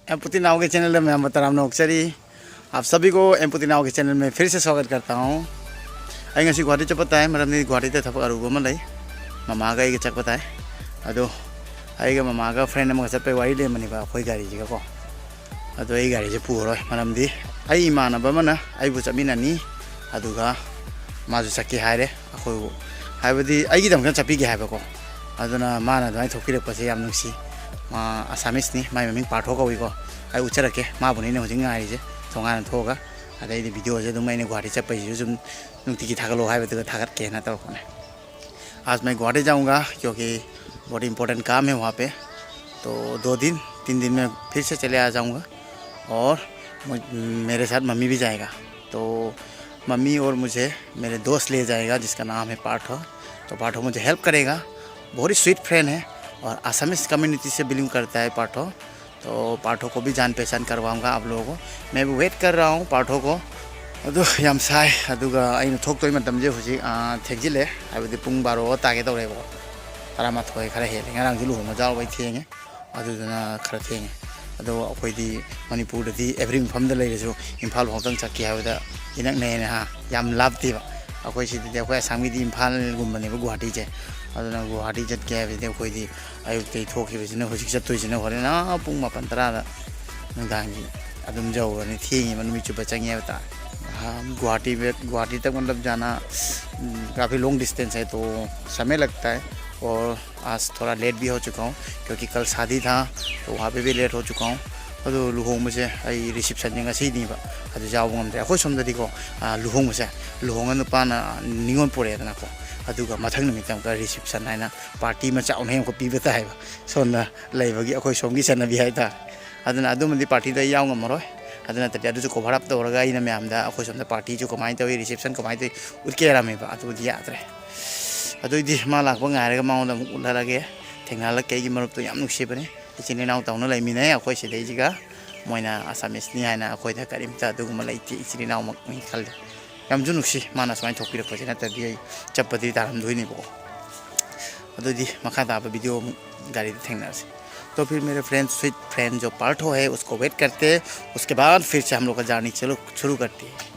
एम्पुटी नाव के चैनल में मैं तराम नौकचरी आप सभी को एम्पुटी नाव के चैनल में फिर से स्वागत करता हूँ। आई ngasi गुवाहाटी चपता है मरमनी गुवाहाटी ते थपक अरुब अमा लई ममा गा चपता है अदो आइगा ममा गा फ्रेंड अमा चपे वारी लेमनिबा अखोई गाड़ी जिगा को अदो आई गाड़ी से पुरोय मरमदी आई इमानब अमना आइबु चमिनानी अदुगा माजु चक्की हायरे अखोई हायबदी आइगी दमखन चपीगे हायबको अदुना माना दमाई थोकिरपसे याम नुसी आसामिसनी माइ ममिंग पार्थो कौइको आई उचरके माबुनी हजिंग गाइजे थोंगान थोगा अदई वीडियो से दुम मैंने गुवाहाटी चपैसे जुम नुक्ति थागलो हायबदुगा थागतके ना तौरखने। आज मैं गुवाहाटी जाऊंगा क्योंकि बहुत इंपॉर्टेंट काम है वहाँ पे, तो 2-3 दिन में फिर से चले आ जाऊंगा और मेरे साथ मम्मी भी जाएगा। तो मम्मी और मुझे मेरे दोस्त ले जाएगा जिसका नाम है पार्थो। तो पार्थो मुझे हेल्प करेगा, बहुत ही स्वीट फ्रेंड है और आसामीज कम्युनिटी से बिलोंग करता है पार्थो। तो पार्थो को भी जान पहचान करवाऊंगा आप लोगों को। मैं भी वेट कर रहा हूँ पार्थो को। अदो याम साय अदुगा आइन थोक्तोय मतमजे हुजी थेगजिले हाइबदि पुंग 12 तागे तौरेबो तरामाथोय खरा हेले ngarangji luhuma jalbai thenge aduduna khara thenge ado akoidi manipur dadi every mpham da leiresu imphal phongtang chakki habada inak ne ha yam labti ba akoi sididi akoi asami di imphal gumbane ba guwahati je aduna guwahati jat ke habide akoidi ayuk tei thoki bisina hojik chattoi sina hore na pung 9 da nangdangi adum jawani thenge manumi chuba changi ba Guwahati तक मतलब जाना काफ़ी long distance है तो समय लगता है। और आज थोड़ा लेट भी हो चुका हूँ क्योंकि कल शादी था तो वहाँ पे भी लेट हो चुका हूँ। अदो लुहोंबसे आई reception ngasi ba adu jaw ngamde akhoi somdadi ko luhongbase luhonga nupana ningon poredana ko aduga mathang nimitam ka reception haina party ma chaun hem ko pibata haiba sonna leibagi akhoi somgi chanabi haita aduna adumadi party da yaw ngamoroi aduna tadi adu ko bharap to raga ina myamda akhoi somda party ju kamai tawi reception kamai tawi utke rameba adu dia atre adu di malak ba ngai ga maung da ularage thengala ke gi marup to yam nuksibane ichini naw tawna laimine akhoi sidai jiga moina asamis ni haina akhoi da karimta adu malaiti ichini naw mak mi khal yam ju nuksi mana smai thokpira ko jena tabi chapati taram duini bo adu di makha da video गाड़ी थेंगना से। तो फिर मेरे sweet friend जो पार्थो है उसको wait करते, उसके बाद फिर से हम लोग का जर्नी शुरू करती है।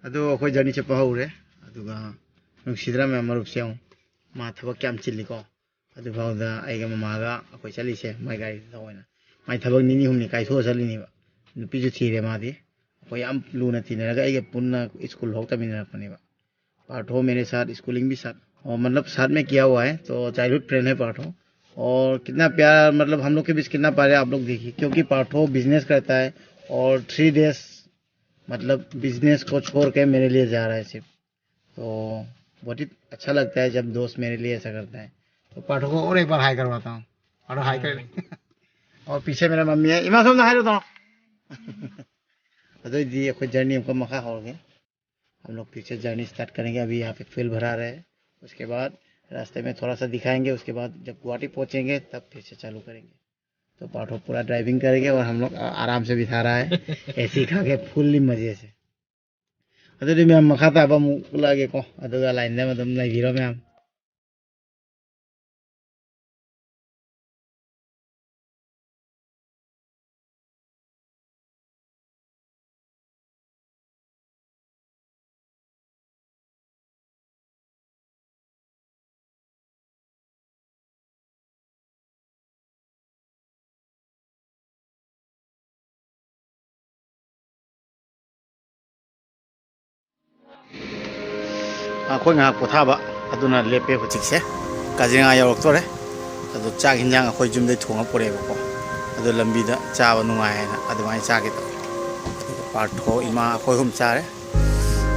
अदो अखोई जर्नी चप्पा हौरे अदुगा नुक्सिद्रा मैं मरुप से मा थबक क्याम चिल्लिको अदुफाउदा आइगा ममागा अखोई चलिसे माइ गाड़ी दवैना माइ थबक निनी हुमनि काइथो चलिनिबा नुपिजु थिरे मादि अखोई याम लुना तिनरगा आइगा पुन्ना स्कूल होक तमिनरपनिबा। पार्थो मेरे साथ स्कूलिंग भी साथ और मतलब साथ में किया हुआ है, तो चाइल्डहुड फ्रेंड है पार्थो। और कितना प्यार मतलब हम लोग के बीच कितना प्यार है आप लोग देखिए, क्योंकि पार्थो बिजनेस करता है और 3 डेज मतलब बिजनेस को छोड़ के मेरे लिए जा रहा है सिर्फ। तो बहुत ही अच्छा लगता है जब दोस्त मेरे लिए ऐसा करता है। तो पाठों को और एक बार हाई करवाता हूँ, पाठो हाई कर और पीछे मेरा मम्मी है, इमा सब हाई होता हूँ। तो दी कोई जर्नी हमको मखा हो गया, हम लोग पीछे जर्नी स्टार्ट करेंगे। अभी यहाँ पे फ्यूल भरा रहे, उसके बाद रास्ते में थोड़ा सा दिखाएंगे, उसके बाद जब गुवाहाटी पहुँचेंगे तब फिर से चालू करेंगे। तो पाठो पूरा ड्राइविंग करेंगे और हम लोग आराम से बिठा रहा है ऐसी खा के फुल्ली मजे से। अदुदी मैम मखाता अब मुलागे को अदुगा लाइन दे मदम लाइबिरो मैम। अखोई ngak पोथाबा अदुना लेपे हुचिक से काजीरंगा यौरक्तोरे अदो चाक हिंजांग अखोय जुमदे थोंगा पुरेबको अदो लंबीदा चाबा नुंगायना अदुमाय चागे तो पार्थो इमा अखोय हुम चारे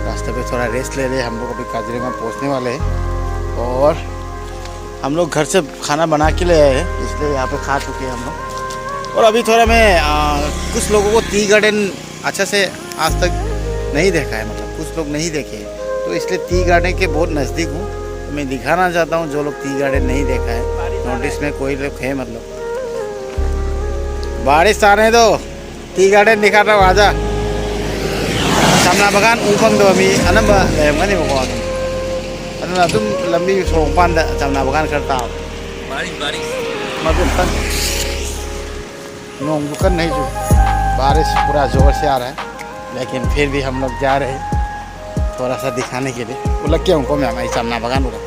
रास्ते पे थोड़ा रेस्ट ले रहे। हम लोग अभी काजीरंगा पहुंचने वाले हैं और हम लोग घर से खाना बना के ले आए हैं, इसलिए यहाँ पे खा चुके हैं हम लोग। और अभी थोड़ा मैं कुछ लोगों को टी गार्डन अच्छा से आज तक नहीं देखा है, मतलब कुछ लोग नहीं देखे हैं, तो इसलिए टी गार्डन के बहुत नज़दीक हूँ। तो मैं दिखाना चाहता हूँ जो लोग टी गार्डन नहीं देखा है, नोटिस में कोई लोग है मतलब। बारिश आने दो, टी गार्डन दिखा रहा हूँ, आजा। सामना बगान ऊपंग दो अभी अनंबा लेमगनी बको अदुना तुम लंबी सोंपान सामना बगान करता हो। बारिश मतलब तक नोंग दुकान नहीं जो बारिश पूरा जोर से आ रहा है, लेकिन फिर भी हम लोग जा रहे हैं थोड़ा सा दिखाने के लिए। वो लग क्या उनको मैं हमारी सामना बगान हो रहा।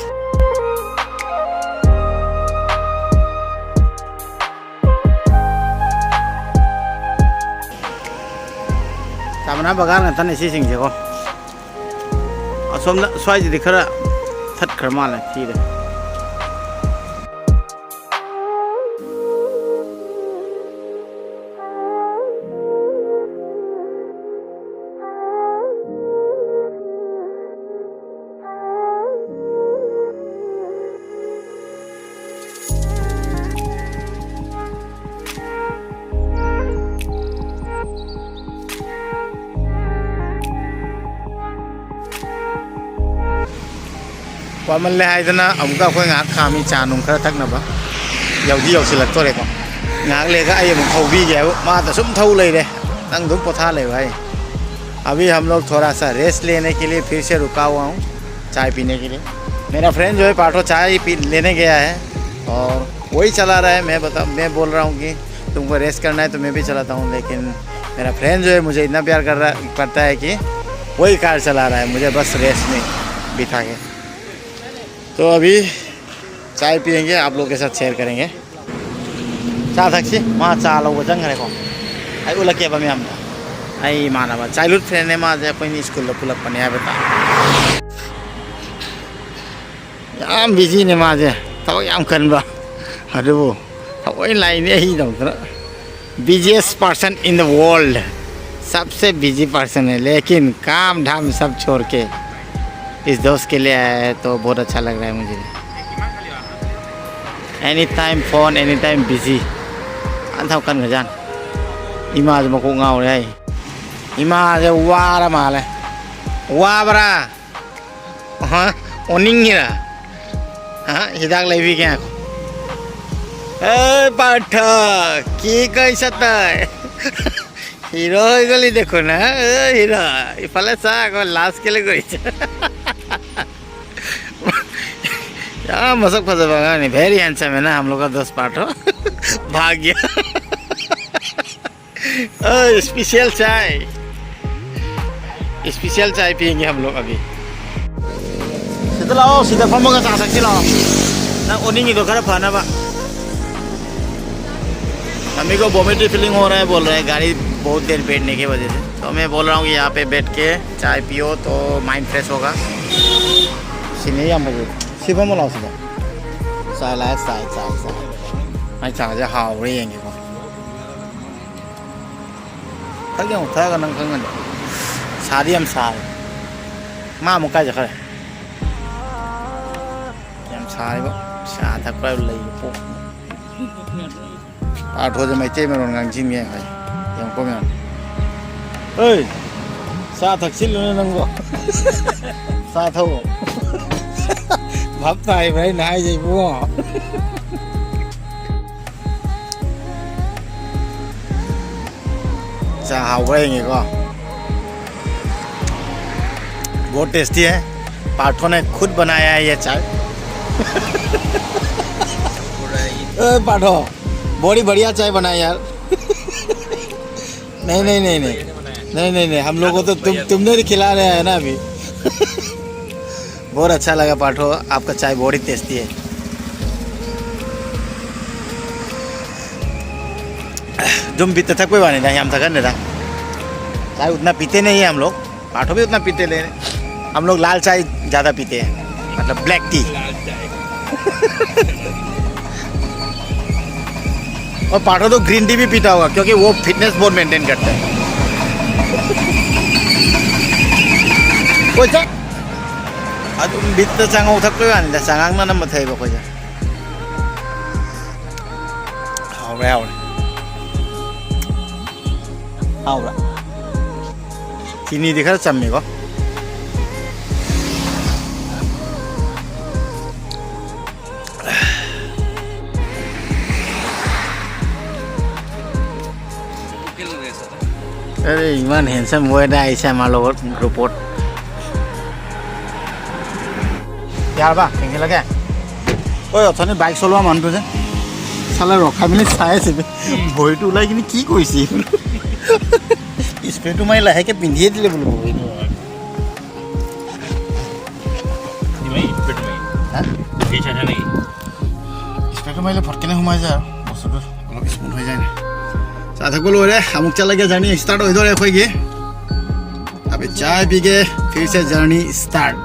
सामना बगान का तन इसी सिंह को असम स्वाइज दिख रहा थट खरमाल है ठीक है। वामन ले हाइदना अमुका कोई ngak खामी चानुम खरा थकनबा यौदी यौसिलक्तोरेको ngak लेगा आये मुख थौबी गया मा तो सुम थौ ले रे नंग दुम पोथा ले भाई। अभी हम लोग थोड़ा सा रेस्ट लेने के लिए फिर से रुका हुआ हूँ चाय पीने के लिए। मेरा फ्रेंड जो है पाठो चाय पी लेने गया है और वही चला रहा है। मैं बोल रहा हूँ कि तुमको रेस्ट करना है तो मैं भी चलाता हूँ, लेकिन मेरा फ्रेंड जो है मुझे इतना प्यार करता है कि वही कार चला रहा है, मुझे बस रेस्ट में बिठा के। तो अभी चाय पियेंगे, आप लोगों के साथ शेयर करेंगे। चा थक्सी वहाँ चा लोग जंग को आई उलके बमे हम आई मानव चाइल्डहुड फ्रेंड है माँ अपनी स्कूल पुलक पने है बता याम बिजी ने माजे तो याम कनबा अरे वो वही लाइन ही दो busiest person in the world, सबसे बिजी पर्सन है, लेकिन काम धाम सब छोड़ के इस दोस्त के लिए आया है तो बहुत अच्छा लग रहा है मुझे। Any time phone any time busy अंथाव कन गजान इमाज मको गाँव रे इमाज वारा माले वाबरा हाँ ओनिंगिरा हाँ हिदाक लेवी क्या को ए पाठक की कैसा है हीरो गली देखो ना हीरो इफाले सा को लास्ट के लिए कोई यार मसक फंसा बगा नहीं वेरी हैंडसम है ना हम लोग का दोस्त पाठो भाग गया। स्पेशल चाय पियेंगे हम लोग अभी। सीधा लाओ सीधा फॉर्म का सकती लाओ ना उन्हीं तो खराब खाना बा मम्मी को वोमिटिंग फीलिंग हो रहा है, बोल रहे हैं गाड़ी बहुत देर बैठने की वजह से। तो मैं बोल रहा हूँ कि यहाँ पे बैठ के चाय पियो तो माइंड फ्रेश होगा। सिने या मुझे सिर्फ हम लाओ सीधा चाय लाए चाय मैं चाय हाउ रही है को थक गया था का नंग खंगन शादी हम साल माँ मुक्का जखर हम सारे वो शादी तक पर ले पो आठ हो जाए मैं चे में रोंग जिन गए भाई yang komen, hei, saat taksil lu nenggo, saat tahu, bab tai berani naik jadi buah, चाय बढ़ेंगे को बहुत टेस्टी है। पाठों ने खुद बनाया है ये चाय। पाठो बड़ी बढ़िया चाय बनाई यार। नहीं हम लोगों को तो तुमने खिला रहे हैं ना अभी। बहुत अच्छा लगा पाठो, आपका चाय बहुत ही टेस्टी है। तुम पीते था कोई बात नहीं, हम थकन था चाय उतना पीते नहीं है हम लोग, पाठो भी उतना पीते नहीं। हम लोग लाल चाय ज़्यादा पीते हैं, मतलब ब्लैक टी। और पाठो तो ग्रीन टी भी पीता होगा क्योंकि वो फिटनेस बहुत मेंटेन करता है। कोई चा आज बीत चांगा उठक कोई आने दा चांगा ना नंबर थे कोई जा हाउ रा चीनी दिखा चम्मी को अरे इमान हैंडसम हुआ है ऐसा हमारे लोग रिपोर्ट यार बा कहीं लगे ओए अथाने बाइक चलवा मान तुझे साला रखा मिले चाहे से भई तो उलाई कि की कइसी स्प्रे तो मैं लाहे के पिंधिए दिले बोलो भई हां ये छाछा नहीं स्प्रे तो मैं फटके नहीं हुमा जा बस तो अलग स्पून हो जाए साथ को रे अमुक चला गया जर्नी स्टार्ट हो इधर खोई गए अबे चाय पी के फिर से जर्नी स्टार्ट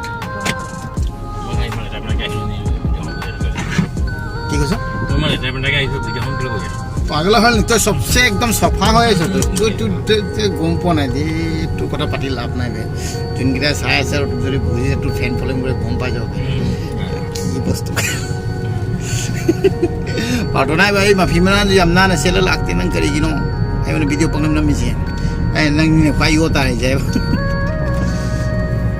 ठीक है सर तो मैं ड्राइवर लगा इधर वीडियो हम क्लिक हो गया पागल हल तो सबसे एकदम सफा हो है तो तू घूम पना दे तू कटा पार्टी लाभ नहीं बे जिनगिरा साया सर जरी भूजी तू फैन फॉलोइंग করে घूम पा जाओगे की वस्तु पाटो ना भाई माफी मना यमना ने सेल लागते नंग करी गिनो आई मैंने वीडियो पंगम नमी से ए नंग ने फाई होता है जाए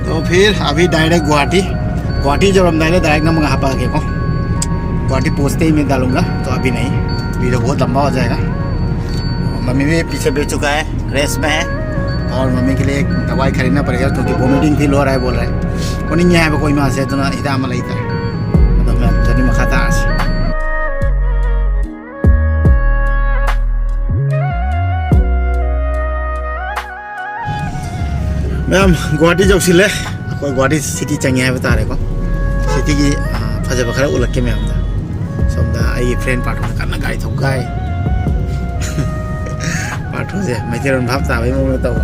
तो फिर अभी डायरेक्ट गुवाहाटी जब हम डायरेक्ट नंबर हापा के को गुवाहाटी पहुँचते ही मैं डालूंगा तो अभी नहीं वीडियो बहुत लंबा हो जाएगा। मम्मी भी पीछे बैठ चुका है रेस्ट में है और मम्मी के लिए एक दवाई खरीदना पड़ेगा क्योंकि वोमिटिंग फील हो रहा है बोल रहा है वो नहीं है कोई माँ से तो ना इधर मला इधर मतलब मैं जनी में खाता आज मैम गुवाहाटी जब सिले कोई गुवाहाटी सिटी चंगे है बता रहे को सिटी की फजे बखरा उलट के मैम था सब आई फ्रेंड पार्टनर करना गाड़ी थक गए पार्टनर से मैं तेरे भावता भाई मैं बताऊँ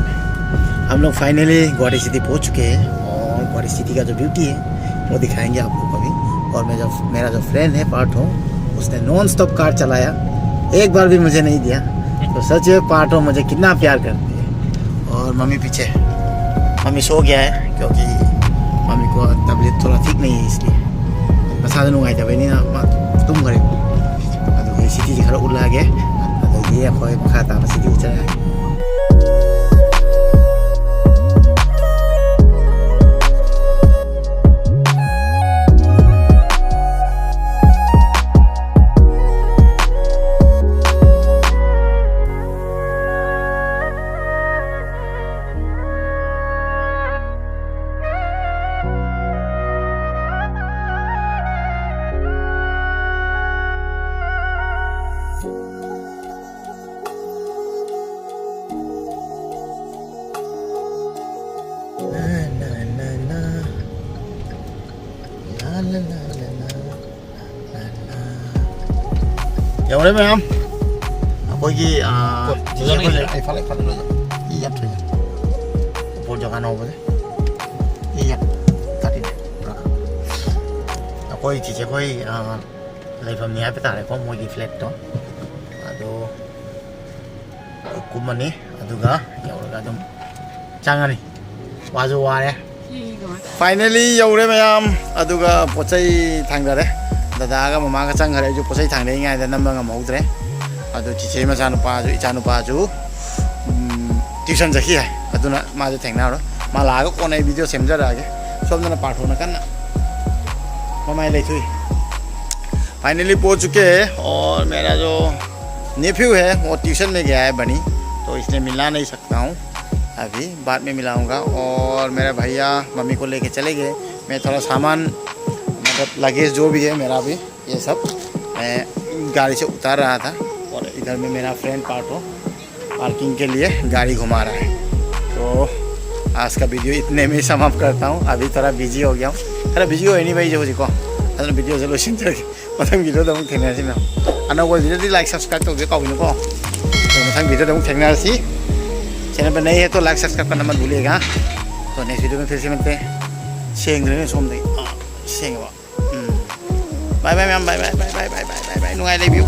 हम लोग फाइनली गुवाहाटी सिटी पहुँच चुके हैं और गुवाहाटी सिटी का जो ब्यूटी है वो दिखाएंगे आप लोग को भी और मैं जब मेरा जो फ्रेंड है पार्टो उसने नॉन स्टॉप कार चलाया एक बार भी मुझे नहीं दिया तो सच है पार्टो मुझे कितना प्यार करती है और मम्मी पीछे मम्मी सो गया है क्योंकि मम्मी को तबीयत थोड़ा ठीक नहीं है इसलिए मसाला नुंगाई जब नहीं तुम करे अदो सिटी खरा उलागे अदो ये खोय मखा ता सिटी उचरा 여름에 ham 거기 이제 팔레 이 yap죠 보정 안 오거든 이 yap다리 거기 이제 거기 레이펌 니 앞에 따라 거 뭐기 플랫도 아도 कुमनी अदुगा यौरगा दम चांगानी वाजो वारे फाइनली यौरे मैम अदुगा पोचै थांगरे दादागा ममागा चांगरे जो पोचै थांगरे गाय दा नंबर गमौद्रे अदु चिचे मचा नुपा जो इचा नुपा जो ट्यूशन जखी है अदुना माजो थेंगनारो मा लागा कोने वीडियो सेमजरागे सोमना पाठोना कन्ना ममाय लेथुई फाइनली पहुंच चुके हैं और मेरा जो नेफ्यू है वो ट्यूशन में गया है बनी तो इसलिए मिला नहीं सकता हूँ अभी बाद में मिलाऊंगा और मेरे भैया मम्मी को लेके चले गए मैं थोड़ा सामान मतलब लगेज जो भी है मेरा भी ये सब मैं गाड़ी से उतार रहा था और इधर में मेरा फ्रेंड पार्किंग के लिए गाड़ी घुमा रहा है तो आज का वीडियो इतने में समाप्त करता हूँ अभी थोड़ा बिजी हो गया हूँ थोड़ा बिजी हो नहीं भाई जो को अदुना वीडियो से लोशन मथांग वीडियो दम थेंनासि ना अनौबा वीडियो लाइक सब्सक्राइब तौजे काउनो को तो मथांग वीडियो दम थेंनासि चैनल पर नए है तो लाइक सब्सक्राइब करना मत भूलिएगा तो नेक्स्ट वीडियो में फिर से मिलते हैं सेंग सोम दे Seng Bye bye ma'am, bye bye bye bye bye bye bye bye. Nungai lebiyo.